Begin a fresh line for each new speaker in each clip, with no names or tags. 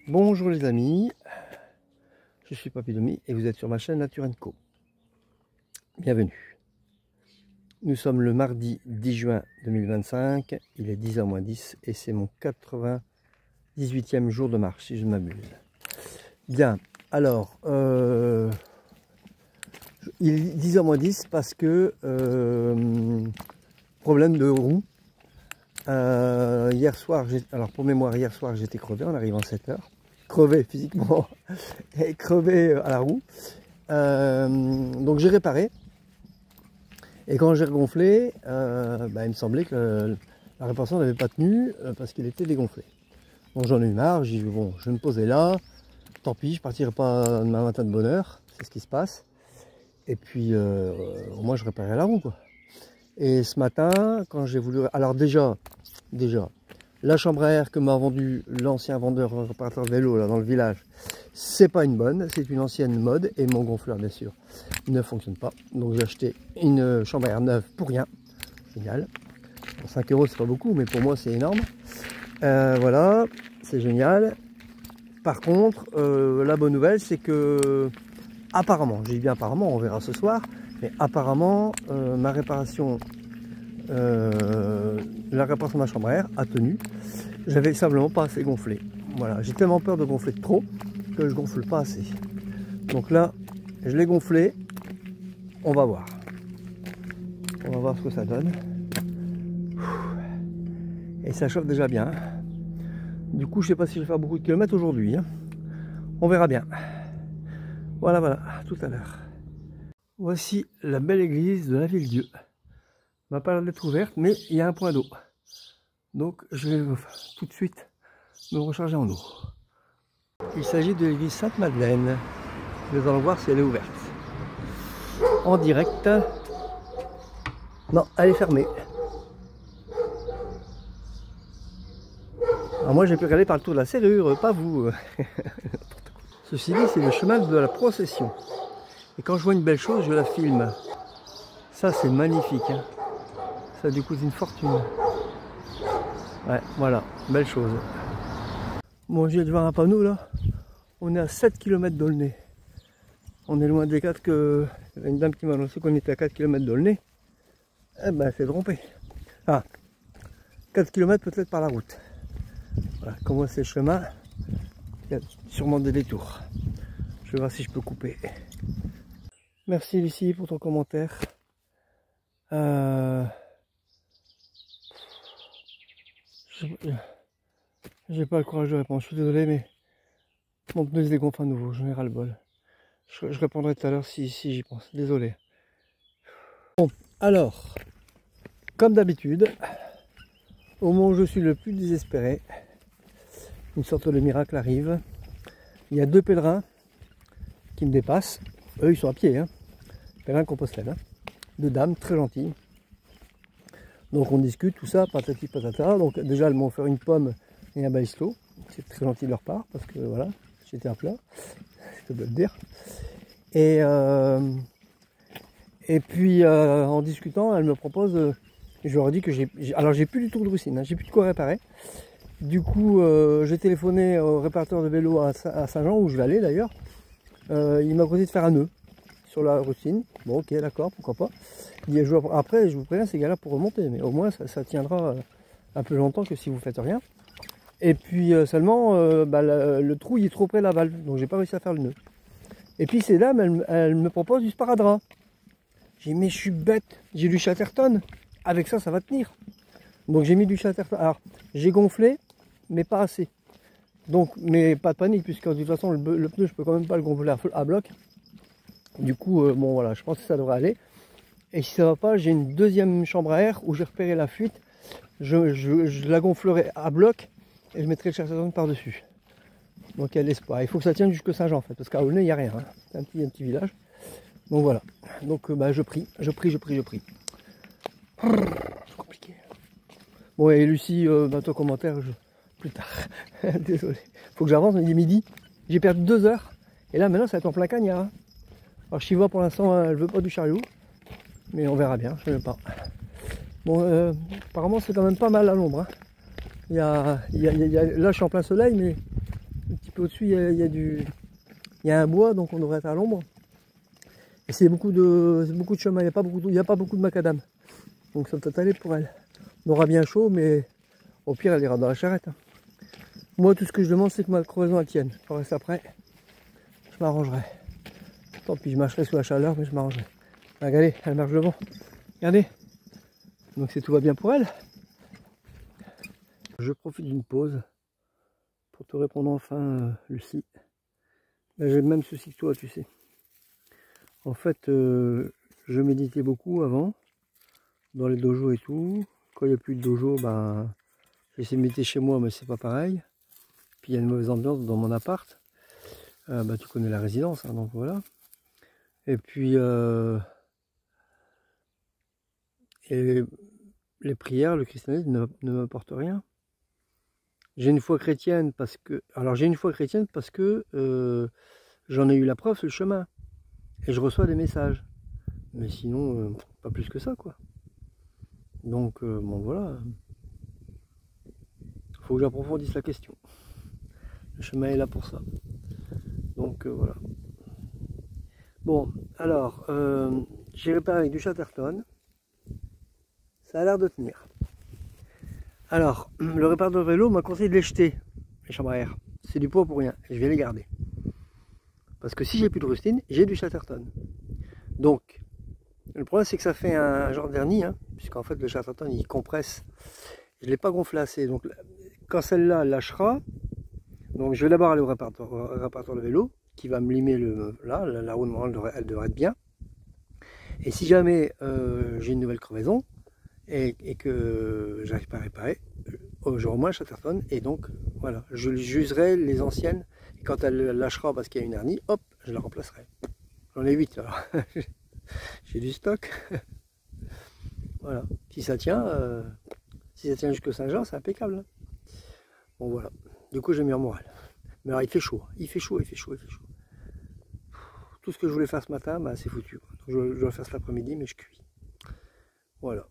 Bonjour les amis, je suis Papy Domi et vous êtes sur ma chaîne Nature & Co. Bienvenue. Nous sommes le mardi 10 juin 2025, il est 10h moins 10 et c'est mon 98e jour de marche si je ne m'abuse. Bien, alors, il est 10h moins 10 parce que problème de roue. Hier soir, alors pour mémoire, hier soir j'étais crevé en arrivant à 7h. Crevé physiquement et crevé à la roue. Donc j'ai réparé. Et quand j'ai regonflé, il me semblait que la réparation n'avait pas tenu parce qu'il était dégonflé. Donc j'en ai eu marre, j'ai dit bon, je vais me poser là. Tant pis, je partirai pas demain matin de bonne heure. C'est ce qui se passe. Et puis au moins je réparais la roue, quoi. Et ce matin, quand j'ai voulu... Alors déjà, la chambre à air que m'a vendu l'ancien vendeur réparateur de vélo là dans le village, c'est pas une bonne, c'est une ancienne mode et mon gonfleur bien sûr ne fonctionne pas. Donc j'ai acheté une chambre à air neuve pour rien. Génial. Pour 5 € c'est pas beaucoup, mais pour moi c'est énorme. Voilà, c'est génial. Par contre, la bonne nouvelle c'est que apparemment, j'ai dit bien apparemment, on verra ce soir. Mais apparemment, la réparation de ma chambre à air a tenu. J'avais simplement pas assez gonflé. Voilà, j'ai tellement peur de gonfler de trop que je gonfle pas assez. Donc là, je l'ai gonflé. On va voir. On va voir ce que ça donne. Et ça chauffe déjà bien. Du coup, je sais pas si je vais faire beaucoup de kilomètres aujourd'hui. Hein. On verra bien. Voilà, à tout à l'heure. Voici la belle église de la Ville-Dieu. Elle n'a pas l'air d'être ouverte, mais il y a un point d'eau. Donc je vais tout de suite me recharger en eau. Il s'agit de l'église Sainte-Madeleine. Nous allons voir si elle est ouverte. En direct. Non, elle est fermée. Alors moi j'ai pu regarder par le tour de la serrure, pas vous. Ceci dit, c'est le chemin de la procession. Et quand je vois une belle chose, je la filme. Ça, c'est magnifique. Hein. Ça lui coûte une fortune. Ouais, voilà, belle chose. Bon, je viens de voir un panneau là. On est à 7 km d'Aulnay. On est loin des 4 que... Il y a une dame qui m'a annoncé qu'on était à 4 km d'Aulnay. Eh ben, elle s'est trompée. Ah, 4 km peut-être par la route. Voilà, comment c'est le chemin. Il y a sûrement des détours. Je vais voir si je peux couper. Merci Lucie pour ton commentaire. J'ai pas le courage de répondre, je suis désolé, mais mon pneu se dégonfle à nouveau, j'en ai ras le bol. Je répondrai tout à l'heure si j'y pense, désolé. Bon, alors, comme d'habitude, au moment où je suis le plus désespéré, une sorte de miracle arrive. Il y a 2 pèlerins qui me dépassent. Eux, ils sont à pied, hein. Pèlerin Compostelle, hein. 2 dames très gentilles. Donc on discute, tout ça, patati patata. Donc déjà, elles m'ont offert une pomme et un balisto. C'est très gentil de leur part, parce que voilà, j'étais à plat, je peux le dire. Et puis en discutant, elles me proposent, je leur ai dit que j'ai plus du tout de rustine, hein, j'ai plus de quoi réparer. Du coup, j'ai téléphoné au réparateur de vélo à Saint-Jean, où je vais aller d'ailleurs. Il m'a proposé de faire un nœud sur la rustine. Bon, ok, d'accord, pourquoi pas. Après, je vous préviens, c'est galère pour remonter, mais au moins ça tiendra un peu longtemps que si vous faites rien. Et puis seulement, le trou il est trop près de la valve, donc j'ai pas réussi à faire le nœud. Et puis ces dames, elles me proposent du sparadrap. J'ai dit, mais je suis bête, j'ai du Chatterton, avec ça, ça va tenir. Donc j'ai mis du Chatterton. Alors, j'ai gonflé, mais pas assez. Donc, mais pas de panique, puisque de toute façon, le pneu, je peux quand même pas le gonfler à bloc. Du coup, bon voilà, je pense que ça devrait aller. Et si ça va pas, j'ai une deuxième chambre à air où j'ai repéré la fuite. Je la gonflerai à bloc et je mettrai le Chatterton par-dessus. Donc il y a de l'espoir. Il faut que ça tienne jusque Saint-Jean en fait, parce qu'à Aulnay, il n'y a rien. Hein. C'est un petit village. Donc voilà. Donc je prie. C'est compliqué. Bon, et Lucie, ton commentaire, plus tard. Désolé. Faut que j'avance, il est midi. J'ai perdu 2 heures. Et là, maintenant, ça va être en plein cagnard. Hein. Alors, Shiva, pour l'instant, elle veut pas du chariot. Mais on verra bien, je ne sais pas. Bon, apparemment, c'est quand même pas mal à l'ombre. Hein. Là, je suis en plein soleil, mais un petit peu au-dessus, il y a un bois, donc on devrait être à l'ombre. Et c'est beaucoup de chemin, il n'y a pas beaucoup de macadam. Donc ça peut aller pour elle. On aura bien chaud, mais au pire, elle ira dans la charrette. Hein. Moi, tout ce que je demande, c'est que ma crevaison elle tienne. Le reste après, je m'arrangerai. Tant pis, je marcherai sous la chaleur, mais je m'arrangerai. Regardez, elle marche devant. Regardez. Donc c'est tout va bien pour elle. Je profite d'une pause pour te répondre enfin, Lucie. J'ai le même souci que toi, tu sais. En fait, je méditais beaucoup avant, dans les dojos et tout. Quand il n'y a plus de dojo, ben, j'essaie de méditer chez moi, mais c'est pas pareil. Puis il y a une mauvaise ambiance dans mon appart. Bah, tu connais la résidence, hein, donc voilà. Et puis, et les prières, le christianisme ne m'apporte rien. J'ai une foi chrétienne parce que... Alors j'ai une foi chrétienne parce que j'en ai eu la preuve sur le chemin. Et je reçois des messages. Mais sinon, pas plus que ça, quoi. Donc, bon, voilà. Faut que j'approfondisse la question. Le chemin est là pour ça. Donc, voilà. Bon, alors, j'ai réparé avec du Chatterton. Ça a l'air de tenir. Alors, le réparateur de vélo m'a conseillé de les jeter, les chambres à air. C'est du poids pour rien. Et je vais les garder. Parce que si j'ai plus de rustine, j'ai du Chatterton. Donc, le problème c'est que ça fait un genre de vernis, hein, puisqu'en fait le Chatterton il compresse. Je ne l'ai pas gonflé assez. Donc, quand celle-là lâchera, donc je vais d'abord aller au réparateur de vélo, qui va me limer la roue de elle devrait être bien. Et si jamais j'ai une nouvelle crevaison, et que j'arrive pas à réparer, j'aurai moins le Chatterton, et donc voilà, j'userai les anciennes, et quand elle lâchera parce qu'il y a une hernie, hop, je la remplacerai. J'en ai 8 alors, j'ai du stock. Voilà, si ça tient jusqu'au Saint-Jean, c'est impeccable. Hein. Bon voilà, du coup j'ai mis en morale. Mais alors il fait chaud, il fait chaud. Tout ce que je voulais faire ce matin, bah, c'est foutu. Donc, je dois le faire cet après-midi, mais je cuis. Voilà.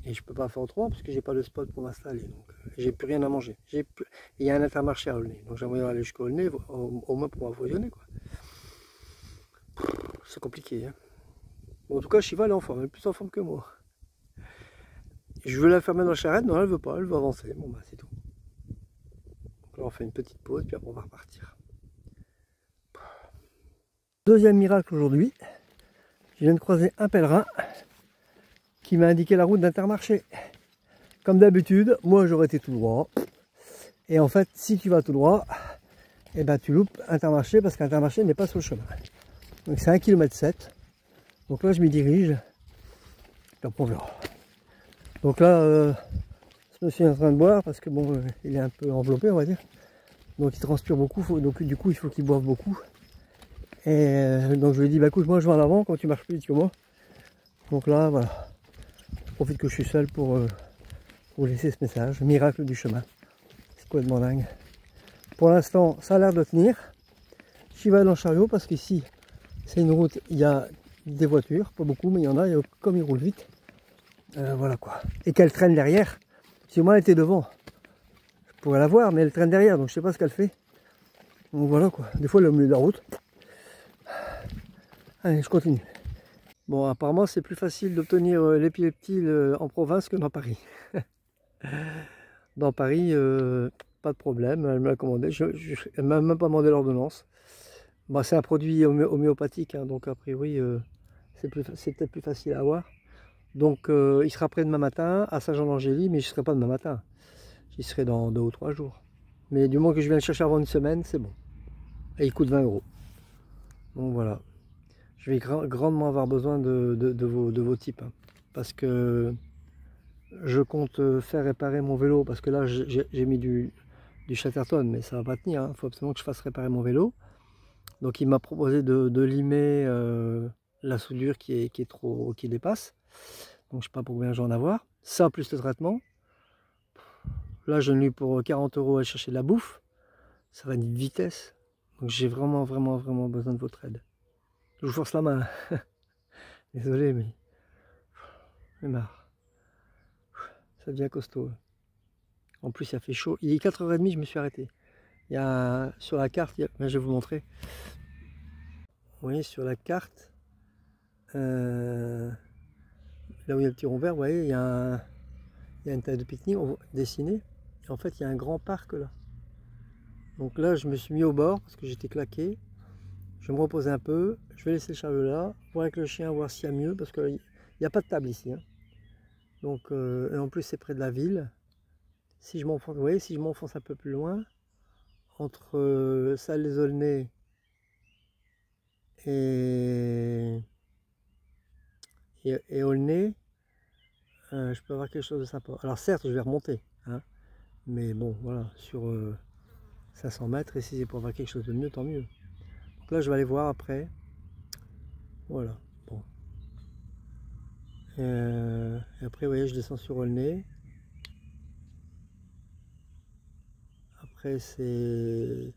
Et je peux pas faire autrement parce que j'ai pas de spot pour m'installer. Donc j'ai plus rien à manger. Il y a un Intermarché à Aulnay. Donc j'aimerais aller jusqu'à Aulnay au moins pour m'approvisionner, quoi. C'est compliqué. Hein. Bon, en tout cas, Shiva elle est en forme, elle est plus en forme que moi. Je veux la faire mettre dans la charrette, non elle veut pas, elle veut avancer. Bon bah c'est tout. Donc là on fait une petite pause, puis après on va repartir. Deuxième miracle aujourd'hui. Je viens de croiser un pèlerin qui m'a indiqué la route d'Intermarché. Comme d'habitude, moi j'aurais été tout droit. Et en fait, si tu vas tout droit, eh ben, tu loupes Intermarché parce qu'Intermarché n'est pas sur le chemin. Donc c'est 1,7 km. Donc là je m'y dirige. Donc on verra. Donc là, ce monsieur est en train de boire parce que bon, il est un peu enveloppé on va dire. Donc il transpire beaucoup, donc du coup il faut qu'il boive beaucoup. Et donc je lui ai dit, bah écoute, moi je vais en avant quand tu marches plus vite que moi. Donc là, voilà. Je profite que je suis seul pour laisser ce message. Miracle du chemin. C'est complètement dingue. Pour l'instant, ça a l'air de tenir. J'y vais dans le chariot parce qu'ici, c'est une route, il y a des voitures, pas beaucoup, mais il y en a, et comme ils roulent vite. Voilà quoi. Et qu'elle traîne derrière. Si moi elle était devant, je pourrais la voir, mais elle traîne derrière, donc je sais pas ce qu'elle fait. Donc voilà quoi. Des fois elle est au milieu de la route. Allez, je continue. Bon, apparemment c'est plus facile d'obtenir l'épileptile en province que dans Paris. Dans Paris, pas de problème, elle me l'a commandé, elle m'a même pas demandé l'ordonnance. Bon, c'est un produit homéopathique, hein, donc a priori c'est peut-être plus facile à avoir. Donc il sera prêt demain matin à Saint-Jean-d'Angély, mais je ne serai pas demain matin. J'y serai dans 2 ou 3 jours. Mais du moment que je viens le chercher avant une semaine, c'est bon. Et il coûte 20 €. Donc voilà. Je vais grandement avoir besoin de vos tips. Hein, parce que je compte faire réparer mon vélo. Parce que là, j'ai mis du Chatterton, mais ça ne va pas tenir. Il faut absolument que je fasse réparer mon vélo. Donc il m'a proposé de limer la soudure qui dépasse. Donc je ne sais pas pour combien je vais en avoir. Ça plus le traitement. Là je l'ai pour 40 € à chercher de la bouffe. Ça va une vitesse. Donc j'ai vraiment besoin de votre aide. Je vous force la main. Désolé mais j'en ai marre. Ça devient costaud. En plus il a fait chaud. Il est 4h30, je me suis arrêté. Il y a sur la carte, ben, je vais vous montrer. Vous voyez sur la carte, là où il y a le petit rond vert, vous voyez, il y a une table de pique-nique dessinée. Et en fait, il y a un grand parc là. Donc là, je me suis mis au bord parce que j'étais claqué. Je vais me reposer un peu. Je vais laisser Charles là, voir avec le chien, voir s'il y a mieux, parce qu'il n'y a pas de table ici. Hein. Donc, et en plus, c'est près de la ville. Si je m'enfonce, vous voyez, si je m'enfonce un peu plus loin, entre Salles-les-Aulnay et Aulnay, je peux avoir quelque chose de sympa. Alors certes, je vais remonter, hein, mais bon, voilà, sur 500 mètres, et si c'est pour avoir quelque chose de mieux, tant mieux. Donc là, je vais aller voir après. Voilà, bon. Et après, vous voyez, je descends sur Aulnay. Après, c'est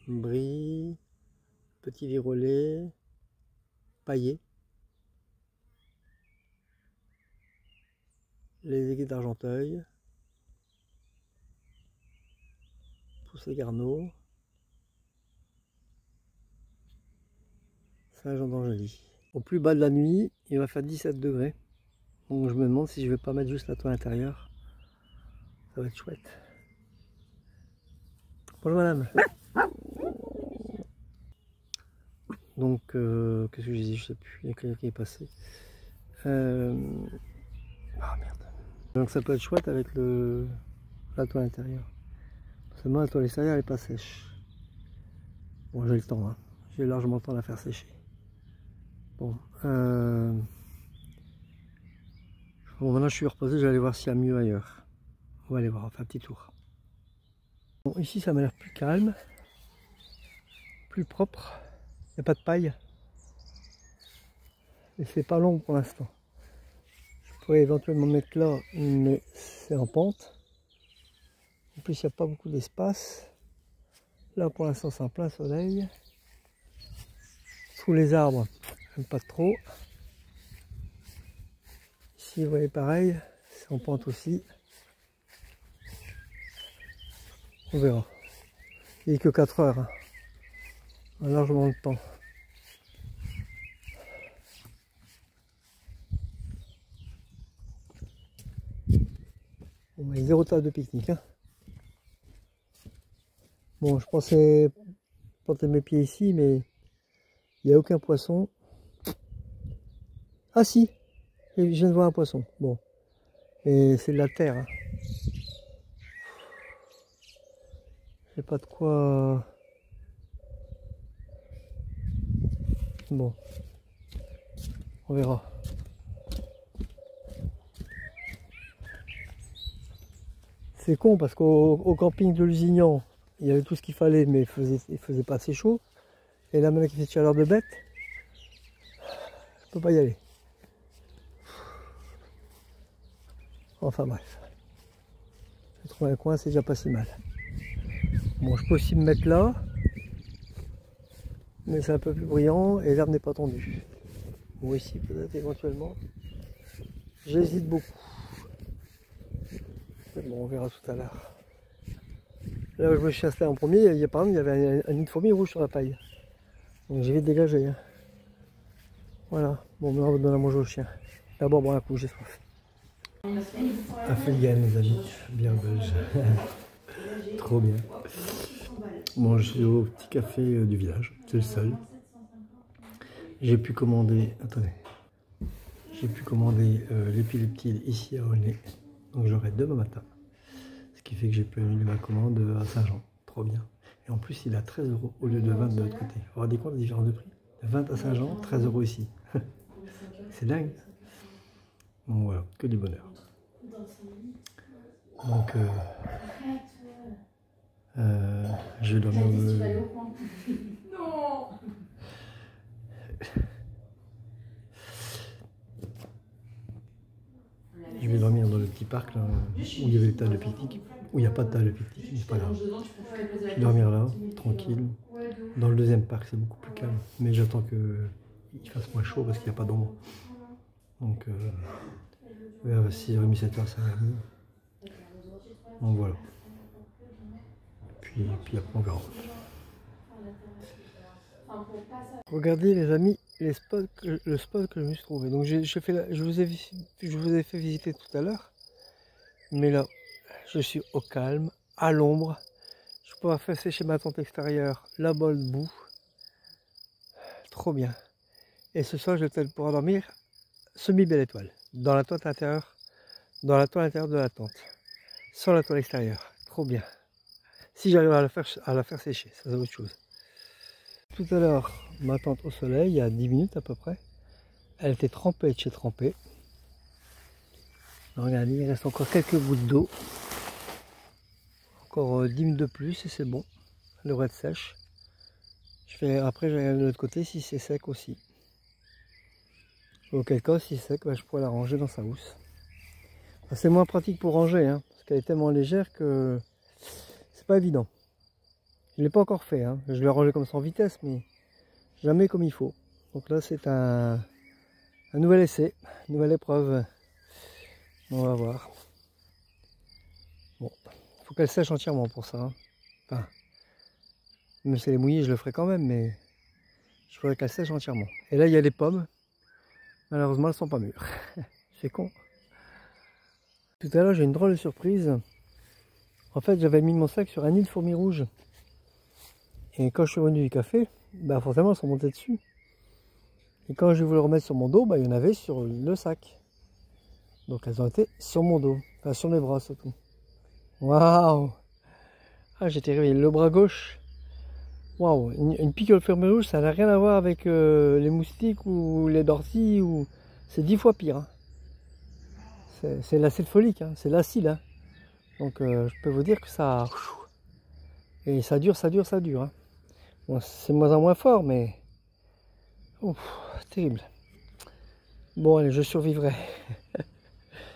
Brie, Petit Virolet, Paillé, les Aiguilles d'Argenteuil, Poussé-Garneau, Saint-Jean d'Angely. Au plus bas de la nuit, il va faire 17 degrés. Donc je me demande si je vais pas mettre juste la toile intérieure. Ça va être chouette. Bonjour madame. Donc, qu'est-ce que j'ai dit? Je sais plus. Il y a quelqu'un qui est passé. Ah merde. Donc ça peut être chouette avec la toile intérieure. Seulement la toile extérieure elle n'est pas sèche. Bon, j'ai le temps, hein. J'ai largement le temps de la faire sécher. Bon, bon, maintenant je suis reposé, je vais aller voir s'il y a mieux ailleurs. On va aller voir, on va faire un petit tour. Bon, ici ça m'a l'air plus calme, plus propre. Il n'y a pas de paille. Et c'est pas long pour l'instant. Je pourrais éventuellement mettre là, mais c'est en pente. En plus, il n'y a pas beaucoup d'espace. Là, pour l'instant, c'est en plein soleil. Sous les arbres, j'aime pas trop. Ici, vous voyez pareil, c'est en pente aussi. On verra. Il n'est que 4 heures. Hein. On a largement le temps. Bon, il y a 0 table de pique-nique. Hein. Bon, je pensais planter mes pieds ici, mais il n'y a aucun poisson. Ah si, je viens de voir un poisson. Bon, et c'est de la terre. Hein. J'ai pas de quoi. Bon, on verra. C'est con parce qu'au camping de Lusignan, il y avait tout ce qu'il fallait, mais il faisait pas assez chaud. Et là, maintenant qu'il fait chaleur de bête, je peux pas y aller. Enfin bref. J'ai trouvé un coin, c'est déjà pas si mal. Bon, je peux aussi me mettre là, mais c'est un peu plus bruyant et l'herbe n'est pas tendue. Bon, ici, peut-être éventuellement. J'hésite beaucoup. Mais bon, on verra tout à l'heure. Là où je me suis installé en premier, par exemple, il y avait un nid de fourmis rouge sur la paille. Donc j'ai vite dégagé. Hein. Voilà. Bon, maintenant on va donner à manger au chien. D'abord, boire un coup, j'ai soif. Affilié, mes amis, bière belge. Trop bien. Bon, je suis au petit café du village, c'est le seul. J'ai pu commander, attendez, j'ai pu commander l'épileptile ici à Aulnay. Donc j'aurai demain matin. Ce qui fait que j'ai pu annuler ma commande à Saint-Jean. Trop bien. Et en plus, il a 13 € au lieu de 20 de l'autre côté. Vous vous rendez compte de la différence de prix? De 20 à Saint-Jean, 13 € ici. C'est dingue. Donc voilà, que du bonheur. Donc, je vais dormir Je vais dormir dans le petit parc là, où il y avait les tables de pique-nique. Où il n'y a pas de table de pique-nique, mais c'est pas grave. Je vais dormir là, tranquille. Dans le deuxième parc, c'est beaucoup plus calme. Mais j'attends qu'il fasse moins chaud parce qu'il n'y a pas d'ombre. Donc, vers 6h30, 7h, ça va mieux. Donc voilà. Et puis, puis après on verra. Regardez les amis, le spot que je me suis trouvé. Donc je vous ai fait visiter tout à l'heure. Mais là, je suis au calme, à l'ombre. Je pourrais faire sécher ma tente extérieure là-bas debout. Trop bien. Et ce soir, je vais peut-être pouvoir dormir semi-belle étoile. Dans la toile intérieure de la tente. Sans la toile extérieure. Trop bien. Si j'arrive à la faire sécher, ça c'est autre chose. Tout à l'heure, ma tente au soleil, il y a 10 minutes à peu près, elle était trempée de chez trempée. Regardez, il reste encore quelques gouttes d'eau. Encore 10 minutes de plus et c'est bon. Elle devrait être sèche. Après, je regarde de l'autre côté si c'est sec aussi. Auquel cas, si c'est sec, je pourrais la ranger dans sa housse. Enfin, c'est moins pratique pour ranger, hein, parce qu'elle est tellement légère que c'est pas évident. Je ne l'ai pas encore fait, hein. Je l'ai rangé comme ça en vitesse, mais jamais comme il faut. Donc là, c'est un nouvel essai, une nouvelle épreuve. On va voir. Bon, il faut qu'elle sèche entièrement pour ça. Hein. Enfin, même si elle est mouillée, je le ferai quand même, mais je ferai qu'elle sèche entièrement. Et là, il y a les pommes. Malheureusement, elles ne sont pas mûres. C'est con. Tout à l'heure, j'ai une drôle de surprise. En fait, j'avais mis mon sac sur un nid de fourmis rouges. Et quand je suis revenu du café, bah forcément, elles sont montées dessus. Et quand je voulais le remettre sur mon dos, bah, il y en avait sur le sac. Donc elles ont été sur mon dos, enfin sur mes bras surtout. Waouh! Ah, j'étais réveillé. Le bras gauche. Waouh! Une piqûre de fourmi rouge, ça n'a rien à voir avec les moustiques ou les dorties. C'est 10 fois pire. Hein. C'est l'acide folique, hein. C'est l'acide. Hein. Donc je peux vous dire que ça... Et ça dure. Hein. Bon, c'est moins en moins fort, mais... Ouf, terrible. Bon, allez, je survivrai.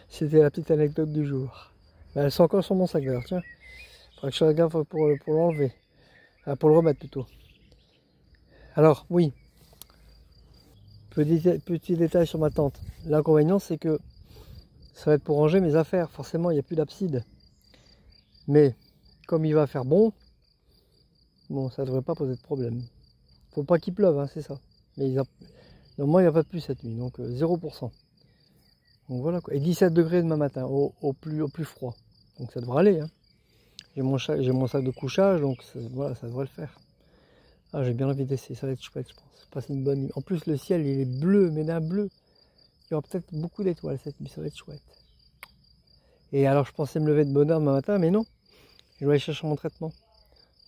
C'était la petite anecdote du jour. Ben, elles sont encore sur mon sac d'ailleurs, tiens. Faudrait que je regarde pour l'enlever. Ah, pour le remettre plutôt. Alors, oui. Petit détail sur ma tente. L'inconvénient, c'est que ça va être pour ranger mes affaires. Forcément, il n'y a plus d'abside. Mais, comme il va faire bon, ça ne devrait pas poser de problème. Faut pas qu'il pleuve, hein, c'est ça. Mais normalement, il n'y a pas de pluie cette nuit, donc 0%. Donc voilà quoi. Et 17 degrés demain matin, au plus froid. Donc ça devrait aller. Hein. J'ai mon sac de couchage, donc voilà, ça devrait le faire. Ah, j'ai bien envie d'essayer, ça va être chouette, je pense. Passer une bonne nuit. En plus, le ciel, il est bleu, mais d'un bleu. Il y aura peut-être beaucoup d'étoiles cette nuit, ça va être chouette. Et alors, je pensais me lever de bonne heure demain matin, mais non. Je dois aller chercher mon traitement.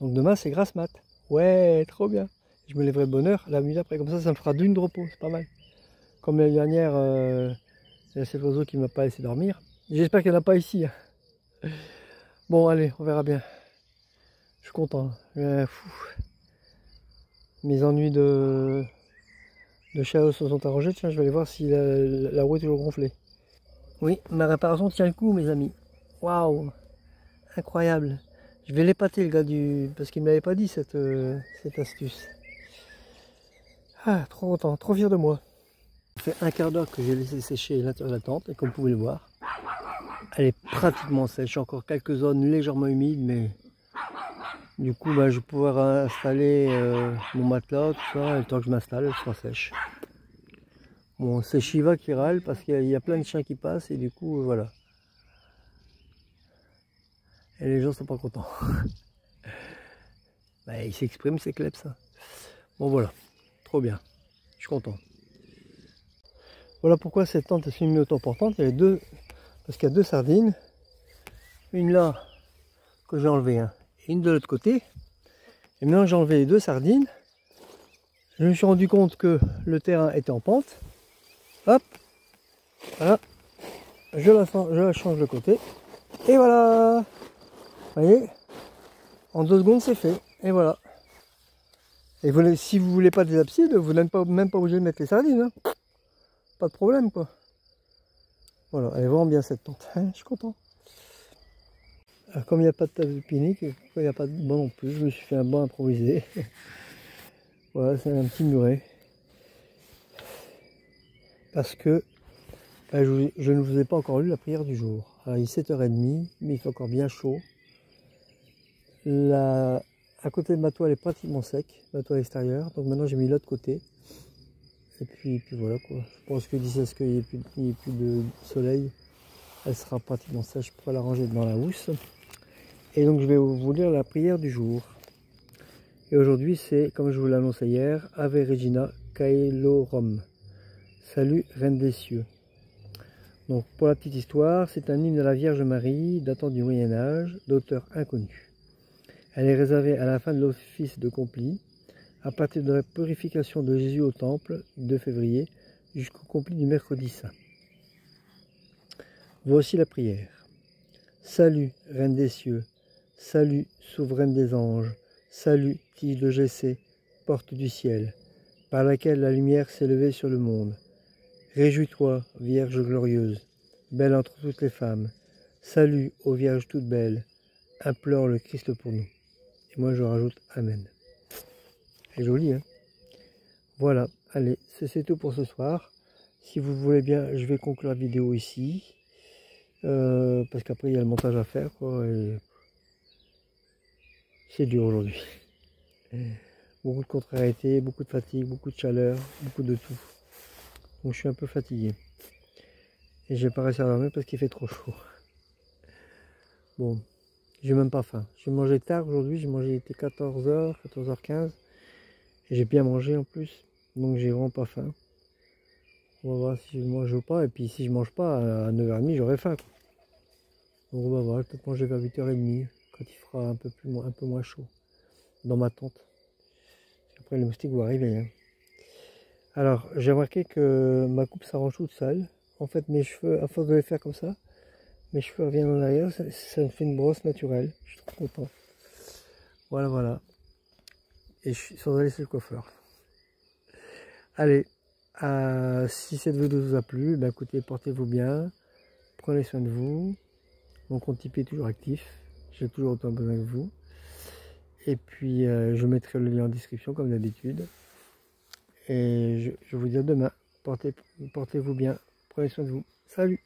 Donc demain, c'est grasse mat. Ouais, trop bien. Je me lèverai de bonne heure la nuit d'après. Comme ça me fera d'une de repos, c'est pas mal. Comme l'année dernière, il y a cet oiseau qui ne m'a pas laissé dormir. J'espère qu'il n'y en a pas ici. Hein. Bon, allez, on verra bien. Je suis content. Mes ennuis de chaos se sont arrangés. Tiens, je vais aller voir si la roue est toujours gonflée. Oui, ma réparation tient le coup, mes amis. Waouh, incroyable. Je vais l'épater, le gars parce qu'il ne m'avait pas dit cette astuce. Ah, trop content, trop fier de moi. Ça fait un quart d'heure que j'ai laissé sécher l'intérieur de la tente, et comme vous pouvez le voir, elle est pratiquement sèche. Encore quelques zones légèrement humides, mais du coup, je vais pouvoir installer mon matelas, tout ça, et le temps que je m'installe, elle sera sèche. Bon, c'est Shiva qui râle parce qu'il y a plein de chiens qui passent, et du coup, voilà. Et les gens sont pas contents. Ils s'expriment, c'est clair ça. Bon, voilà, trop bien, je suis content. Voilà pourquoi cette tente est semi-autoportante. Il y avait deux, parce qu'il y a deux sardines. Une là, que j'ai enlevé, hein, et une de l'autre côté. Et maintenant j'ai enlevé les deux sardines. Je me suis rendu compte que le terrain était en pente. Hop, voilà. Je la change de côté. Et voilà. Vous voyez, en 2 secondes c'est fait. Et voilà. Et si vous voulez pas des absides, vous n'êtes même pas obligé de mettre les sardines. Hein. Pas de problème quoi. Voilà, elle est vraiment bien cette tente, hein, je suis content. Alors, comme il n'y a pas de table de pique-nique, il n'y a pas de banc non plus, je me suis fait un banc improvisé. Voilà, c'est un petit muret. Parce que je ne vous ai pas encore lu la prière du jour. Alors, il est 7h30, mais il fait encore bien chaud. À côté de ma toile est pratiquement sec, ma toile extérieure. Donc maintenant j'ai mis l'autre côté. Et puis voilà quoi. Je pense que d'ici à ce qu'il n'y ait plus de soleil, elle sera pratiquement sèche. Je pourrai la ranger dans la housse. Et donc je vais vous lire la prière du jour. Et aujourd'hui c'est, comme je vous l'annonçais hier, Ave Regina Caelorum. Salut Reine des cieux. Donc pour la petite histoire, c'est un hymne à la Vierge Marie datant du Moyen-Âge, d'auteur inconnu. Elle est réservée à la fin de l'office de Compline, à partir de la purification de Jésus au temple, 2 février, jusqu'au compli du mercredi saint. Voici la prière. Salut, Reine des cieux, salut, souveraine des anges, salut, tige de Jessé, porte du ciel, par laquelle la lumière s'est levée sur le monde. Réjouis-toi, Vierge glorieuse, belle entre toutes les femmes. Salut, ô Vierge toute belle, implore le Christ pour nous. Et moi je rajoute Amen. C'est joli, hein? Voilà, allez, c'est tout pour ce soir. Si vous voulez bien, je vais conclure la vidéo ici. Parce qu'après il y a le montage à faire, quoi. C'est dur aujourd'hui. Beaucoup de contrariétés, beaucoup de fatigue, beaucoup de chaleur, beaucoup de tout. Donc je suis un peu fatigué. Et j'ai pas réussi à dormir parce qu'il fait trop chaud. Bon, j'ai même pas faim. J'ai mangé tard aujourd'hui, j'ai mangé, il était 14h, 14h15. Et j'ai bien mangé en plus. Donc j'ai vraiment pas faim. On va voir si je mange ou pas. Et puis si je mange pas, à 9h30, j'aurai faim. Donc on va voir, peut-être manger vers 8h30, quand il fera un peu moins chaud. Dans ma tente. Après les moustiques vont arriver. Hein. Alors, j'ai remarqué que ma coupe s'arrange toute seule. En fait, mes cheveux, à force de les faire comme ça, mes cheveux reviennent en arrière. Ça me fait une brosse naturelle. Je suis trop content. Voilà, voilà. Et je suis sans aller chez le coiffeur. Allez, si cette vidéo vous a plu, ben écoutez, portez-vous bien. Prenez soin de vous. Mon compte Tipeee est toujours actif. J'ai toujours autant besoin que vous. Et puis, je mettrai le lien en description comme d'habitude. Et je vous dis à demain. Portez-vous bien. Prenez soin de vous. Salut!